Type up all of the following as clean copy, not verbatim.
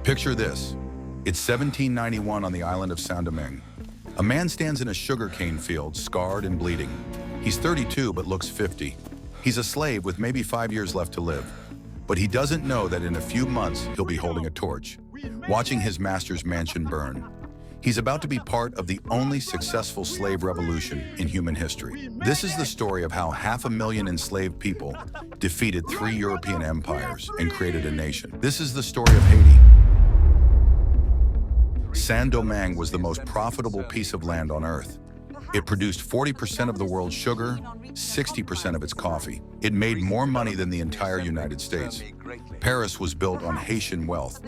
Picture this. It's 1791 on the island of Saint-Domingue. A man stands in a sugarcane field, scarred and bleeding. He's 32 but looks 50. He's a slave with maybe 5 years left to live. But he doesn't know that in a few months he'll be holding a torch, watching his master's mansion burn. He's about to be part of the only successful slave revolution in human history. This is the story of how 500,000 enslaved people defeated 3 European empires and created a nation. This is the story of Haiti. Saint-Domingue was the most profitable piece of land on earth. It produced 40% of the world's sugar, 60% of its coffee. It made more money than the entire United States. Paris was built on Haitian wealth,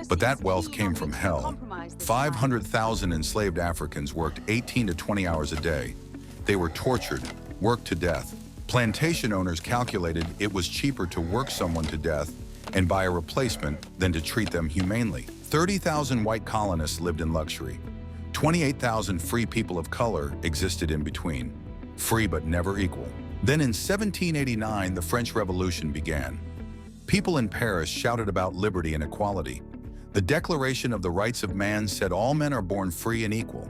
but that wealth came from hell. 500,000 enslaved Africans worked 18 to 20 hours a day. They were tortured, worked to death. Plantation owners calculated it was cheaper to work someone to death and buy a replacement than to treat them humanely. 30,000 white colonists lived in luxury. 28,000 free people of color existed in between, free but never equal. Then in 1789, the French Revolution began. People in Paris shouted about liberty and equality. The Declaration of the Rights of Man said all men are born free and equal.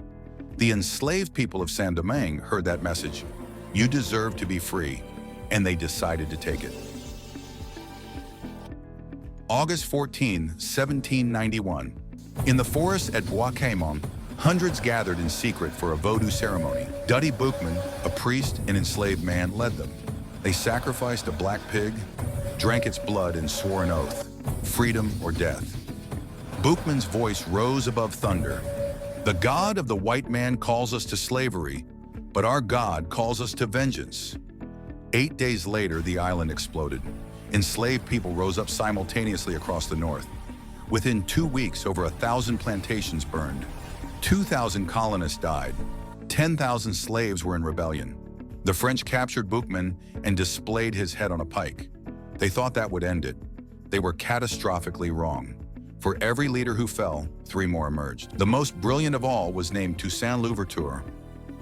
The enslaved people of Saint-Domingue heard that message. You deserve to be free, and they decided to take it. August 14, 1791. In the forest at Bois Caïman, hundreds gathered in secret for a voodoo ceremony. Dutty Boukman, a priest and enslaved man, led them. They sacrificed a black pig, drank its blood, and swore an oath: freedom or death. Boukman's voice rose above thunder. The God of the white man calls us to slavery, but our God calls us to vengeance. 8 days later, the island exploded. Enslaved people rose up simultaneously across the north. Within 2 weeks, over 1,000 plantations burned. 2,000 colonists died. 10,000 slaves were in rebellion. The French captured Boukman and displayed his head on a pike. They thought that would end it. They were catastrophically wrong. For every leader who fell, 3 more emerged. The most brilliant of all was named Toussaint Louverture.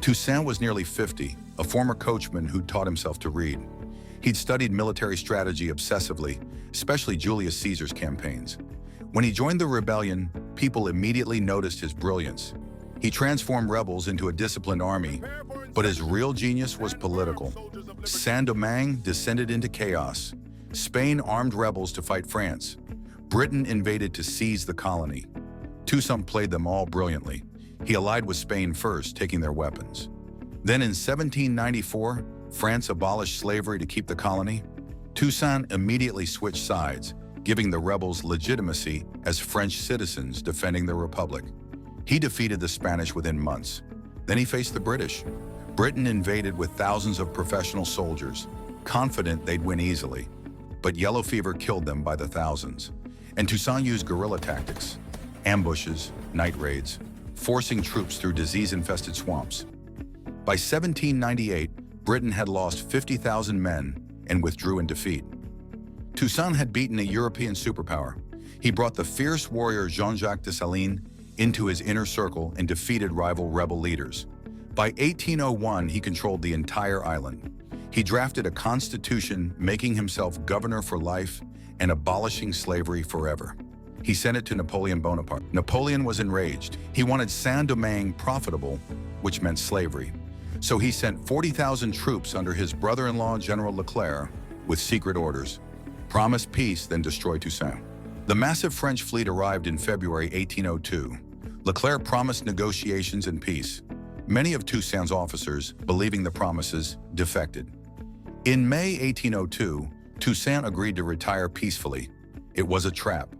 Toussaint was nearly 50, a former coachman who taught himself to read. He'd studied military strategy obsessively, especially Julius Caesar's campaigns. When he joined the rebellion, people immediately noticed his brilliance. He transformed rebels into a disciplined army, but his real genius was political. Saint-Domingue descended into chaos. Spain armed rebels to fight France. Britain invaded to seize the colony. Toussaint played them all brilliantly. He allied with Spain first, taking their weapons. Then in 1794, France abolished slavery to keep the colony. Toussaint immediately switched sides, giving the rebels legitimacy as French citizens defending the Republic. He defeated the Spanish within months. Then he faced the British. Britain invaded with thousands of professional soldiers, confident they'd win easily. But yellow fever killed them by the thousands. And Toussaint used guerrilla tactics, ambushes, night raids, forcing troops through disease-infested swamps. By 1798, Britain had lost 50,000 men and withdrew in defeat. Toussaint had beaten a European superpower. He brought the fierce warrior Jean-Jacques Dessalines into his inner circle and defeated rival rebel leaders. By 1801, he controlled the entire island. He drafted a constitution making himself governor for life and abolishing slavery forever. He sent it to Napoleon Bonaparte. Napoleon was enraged. He wanted Saint-Domingue profitable, which meant slavery. So he sent 40,000 troops under his brother-in-law, General Leclerc, with secret orders. Promise peace, then destroy Toussaint. The massive French fleet arrived in February 1802. Leclerc promised negotiations and peace. Many of Toussaint's officers, believing the promises, defected. In May 1802, Toussaint agreed to retire peacefully. It was a trap.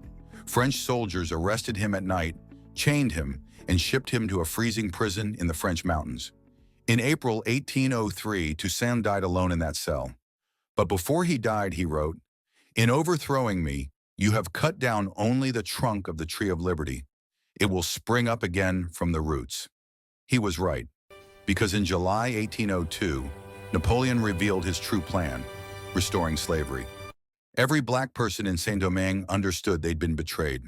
French soldiers arrested him at night, chained him, and shipped him to a freezing prison in the French mountains. In April 1803, Toussaint died alone in that cell. But before he died, he wrote, "In overthrowing me, you have cut down only the trunk of the tree of liberty. It will spring up again from the roots." He was right, because in July 1802, Napoleon revealed his true plan, restoring slavery. Every black person in Saint-Domingue understood they'd been betrayed.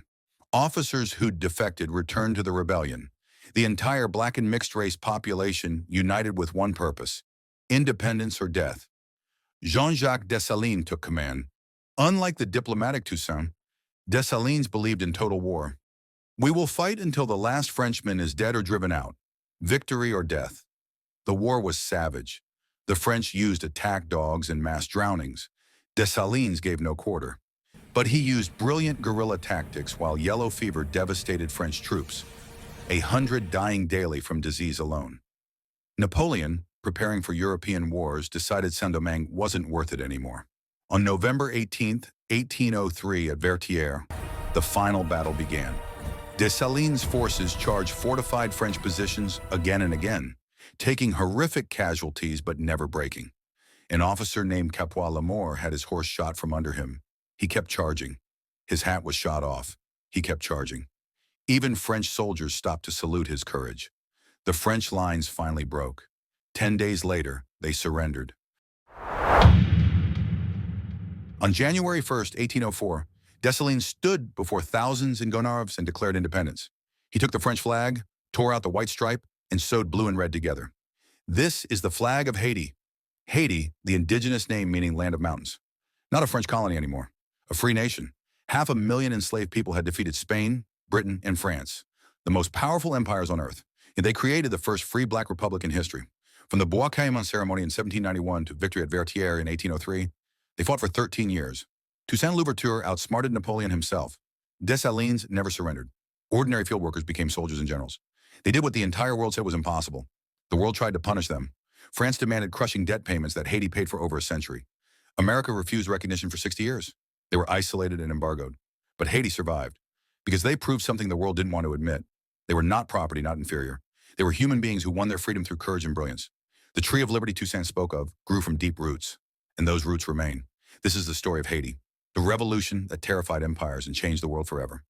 Officers who'd defected returned to the rebellion. The entire black and mixed race population united with one purpose: independence or death. Jean-Jacques Dessalines took command. Unlike the diplomatic Toussaint, Dessalines believed in total war. We will fight until the last Frenchman is dead or driven out. Victory or death. The war was savage. The French used attack dogs and mass drownings. Dessalines gave no quarter. But he used brilliant guerrilla tactics while yellow fever devastated French troops. 100 dying daily from disease alone. Napoleon, preparing for European wars, decided Saint-Domingue wasn't worth it anymore. On November 18, 1803 at Betrayal, the final battle began. Dessalines' forces charged fortified French positions again and again, taking horrific casualties but never breaking. An officer named Capois Lamore had his horse shot from under him. He kept charging. His hat was shot off. He kept charging. Even French soldiers stopped to salute his courage. The French lines finally broke. 10 days later, they surrendered. On January 1st, 1804, Dessalines stood before thousands in Gonarves and declared independence. He took the French flag, tore out the white stripe, and sewed blue and red together. This is the flag of Haiti. Haiti, the indigenous name meaning land of mountains. Not a French colony anymore. A free nation. 500,000 enslaved people had defeated Spain, Britain, and France, the most powerful empires on earth. And they created the first free black republic in history. From the Bois Caïman ceremony in 1791 to victory at Betrayal in 1803, they fought for 13 years. Toussaint Louverture outsmarted Napoleon himself. Dessalines never surrendered. Ordinary field workers became soldiers and generals. They did what the entire world said was impossible. The world tried to punish them. France demanded crushing debt payments that Haiti paid for over a century. America refused recognition for 60 years. They were isolated and embargoed. But Haiti survived because they proved something the world didn't want to admit. They were not property, not inferior. They were human beings who won their freedom through courage and brilliance. The tree of liberty Toussaint spoke of grew from deep roots, and those roots remain. This is the story of Haiti, the revolution that terrified empires and changed the world forever.